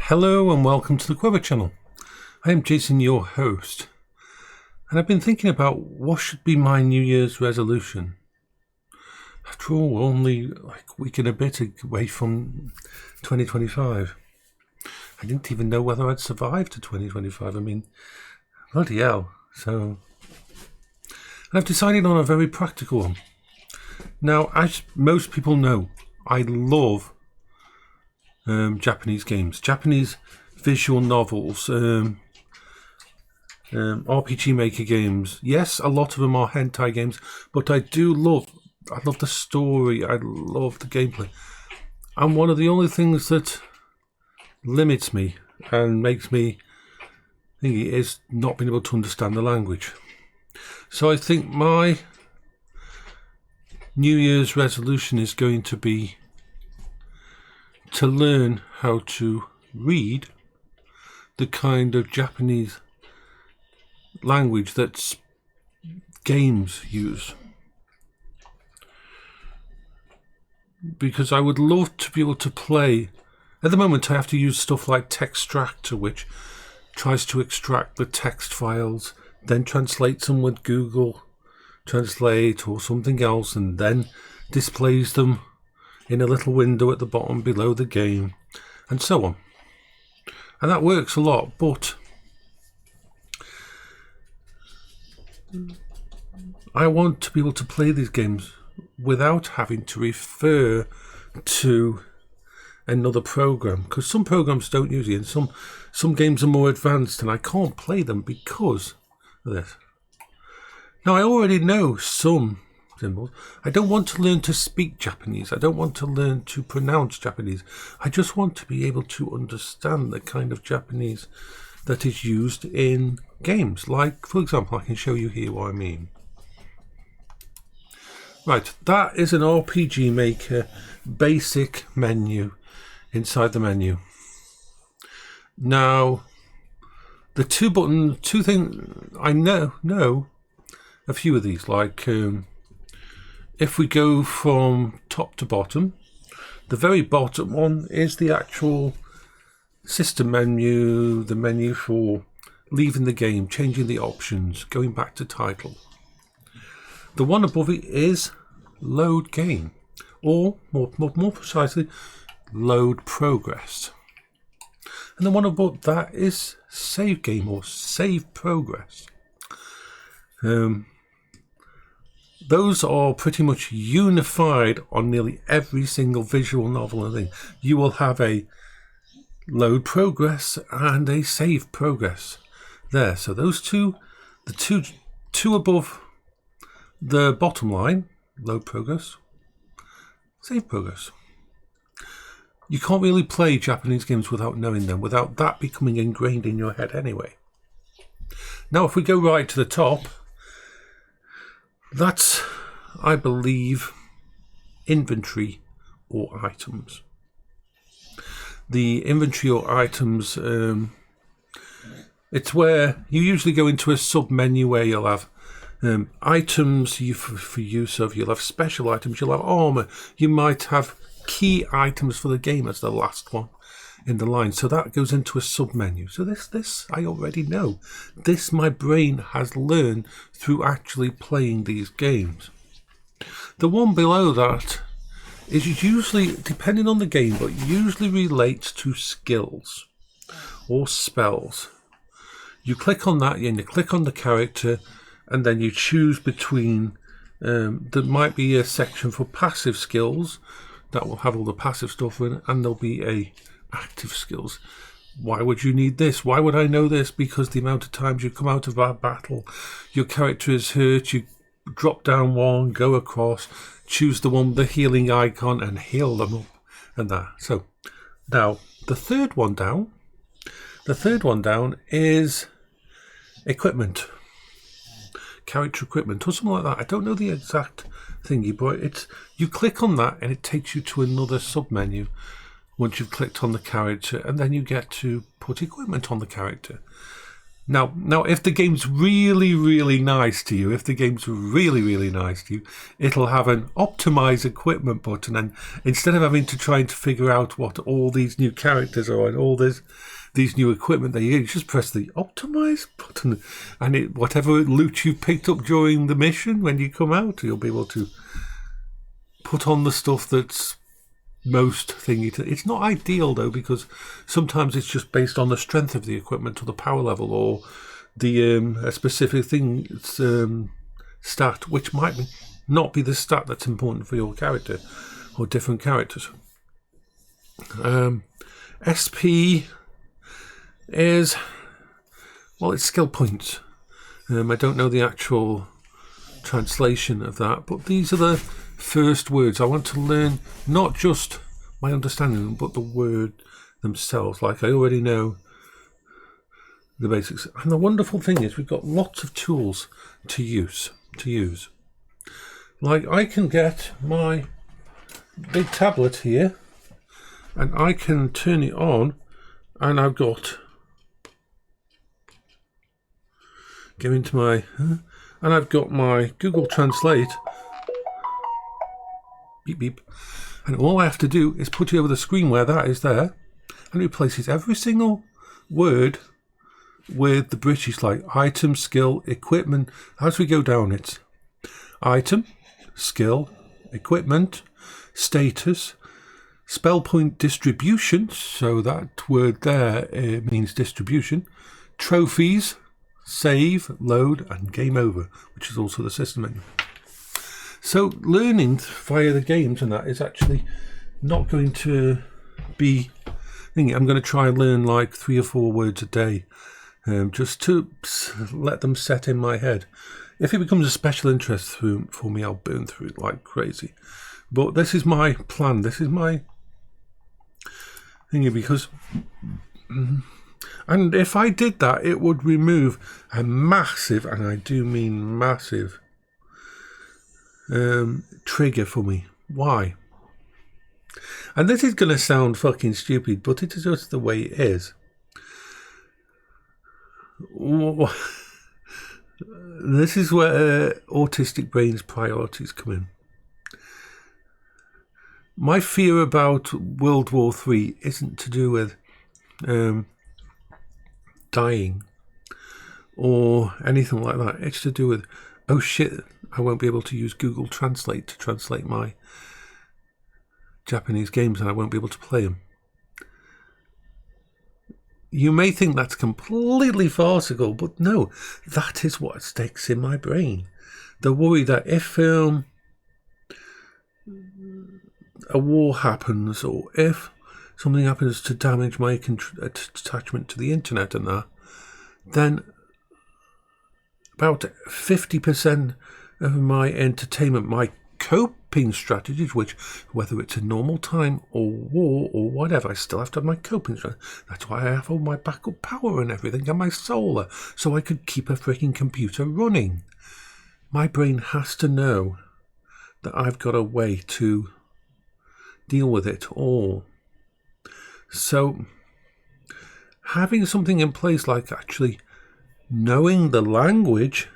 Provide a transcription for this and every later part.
Hello and welcome to the Quiver channel. I am Jason, your host, and I've been thinking about what should be my New Year's resolution. After all, we're only like a week and a bit away from 2025. I didn't even know whether I'd survive to 2025. I mean, bloody hell. And I've decided on a very practical one. Now, as most people know, I love Japanese games, Japanese visual novels, RPG Maker games. Yes, a lot of them are hentai games, but I love the story, I love the gameplay. And one of the only things that limits me and makes me thingy is not being able to understand the language. So I think my New Year's resolution is going to be to learn how to read the kind of Japanese language that games use. Because I would love to be able to play. At the moment I have to use stuff like Textractor, which tries to extract the text files, then translates them with Google Translate or something else, and then displays them in a little window at the bottom below the game, and so on. And that works a lot, but I want to be able to play these games without having to refer to another program, because some programs don't use it, and some games are more advanced and I can't play them because of this. Now, I already know some symbols. I don't want to learn to speak Japanese. I don't want to learn to pronounce Japanese. I just want to be able to understand the kind of Japanese that is used in games. Like, for example, I can show you here what I mean. Right, that is an RPG Maker basic menu inside the menu. Now, the two things, I know a few of these, like if we go from top to bottom, the very bottom one is the actual system menu, the menu for leaving the game, changing the options, going back to title. The one above it is load game, or more precisely, load progress. And the one above that is save game or save progress. Those are pretty much unified on nearly every single visual novel and thing. You will have a load progress and a save progress there. So those two above the bottom line, load progress, save progress. You can't really play Japanese games without knowing them, without that becoming ingrained in your head anyway. Now, if we go right to the top, that's, I believe, inventory or items. The inventory or items, it's where you usually go into a sub-menu where you'll have items for use of, you'll have special items, you'll have armor, you might have key items for the game as the last one in the line. So that goes into a sub-menu. So this I already know. This my brain has learned through actually playing these games. The one below that is usually, depending on the game, but usually relates to skills or spells. You click on that and you click on the character, and then you choose between, there might be a section for passive skills that will have all the passive stuff in it, and there'll be a active skills. Why would you need this? Why would I know this? Because the amount of times you come out of a battle, your character is hurt, you drop down one, go across, choose the one with the healing icon and heal them up and that. So now the third one down is equipment, character equipment or something like that. I don't know the exact thingy, but it's, you click on that and it takes you to another sub menu once you've clicked on the character, and then you get to put equipment on the character. Now, if the game's really, really nice to you, it'll have an optimize equipment button, and instead of having to try to figure out what all these new characters are and all these new equipment they use, just press the optimize button, and whatever loot you picked up during the mission, when you come out, you'll be able to put on the stuff that's most thingy. It's not ideal though, because sometimes it's just based on the strength of the equipment or the power level or the a specific thing stat, which might not be the stat that's important for your character or different characters. SP is, well, it's skill points. I don't know the actual translation of that, but these are the first words. I want to learn not just my understanding, but the word themselves. Like, I already know the basics. And the wonderful thing is we've got lots of tools to use. Like, I can get my big tablet here and I can turn it on, and I've got, go into my, and I've got my Google Translate. Beep, beep. And all I have to do is put it over the screen where that is there, and it replaces every single word with the British, like item, skill, equipment. As we go down, it's item, skill, equipment, status, spell point distribution. So that word there means distribution. Trophies, save, load, and game over, which is also the system menu. So learning via the games and that is actually not going to be thinking. I'm going to try and learn like 3 or 4 words a day, just to let them set in my head. If it becomes a special interest for me, I'll burn through it like crazy. But this is my plan. This is my thingy, because, and if I did that, it would remove a massive, and I do mean massive, trigger for me. Why? And this is going to sound fucking stupid, but it is just the way it is. This is where autistic brain's priorities come in. My fear about World War III isn't to do with dying or anything like that. It's to do with, oh shit, I won't be able to use Google Translate to translate my Japanese games, and I won't be able to play them. You may think that's completely farcical, but no, that is what sticks in my brain. The worry that if a war happens, or if something happens to damage my attachment to the internet and that, then about 50% of my entertainment, my coping strategies, which, whether it's a normal time or war or whatever, I still have to have my coping strategies. That's why I have all my backup power and everything, and my solar, so I could keep a freaking computer running. My brain has to know that I've got a way to deal with it all. So having something in place like actually knowing the language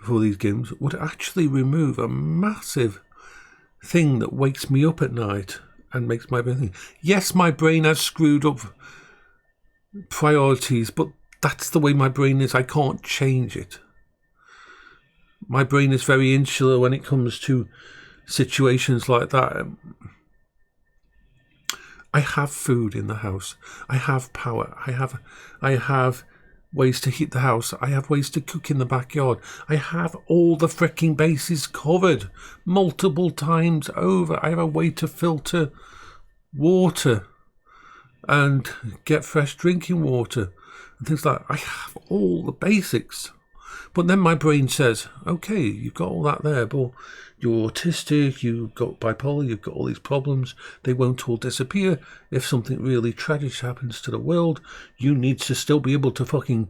for these games would actually remove a massive thing that wakes me up at night and makes my brain think. Yes, my brain has screwed up priorities, but that's the way my brain is. I can't change it. My brain is very insular when it comes to situations like that. I have food in the house. I have power. I have ways to heat the house. I have ways to cook in the backyard. I have all the freaking bases covered multiple times over. I have a way to filter water and get fresh drinking water and things like that. I have all the basics. But then my brain says, okay, you've got all that there, but you're autistic, you've got bipolar, you've got all these problems. They won't all disappear. If something really tragic happens to the world, you need to still be able to fucking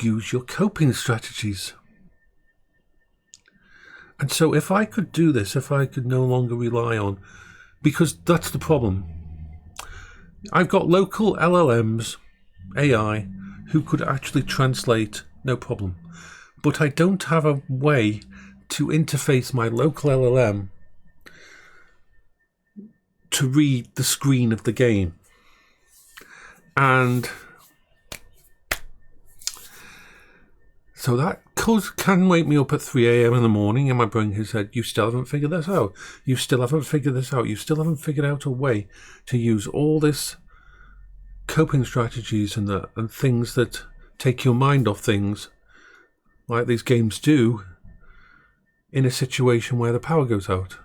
use your coping strategies. And so if I could do this, if I could no longer rely on, because that's the problem. I've got local LLMs AI who could actually translate, no problem. But I don't have a way to interface my local LLM to read the screen of the game. And so that can wake me up at 3 a.m. in the morning, and my brain has said, you still haven't figured this out. You still haven't figured this out. You still haven't figured out a way to use all this coping strategies and things that take your mind off things, like these games do, in a situation where the power goes out.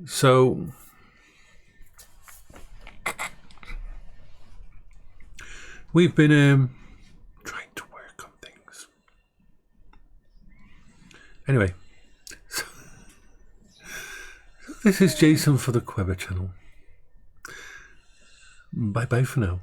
So we've been trying to work on things. Anyway, so this is Jason for the Queber channel. Bye bye for now.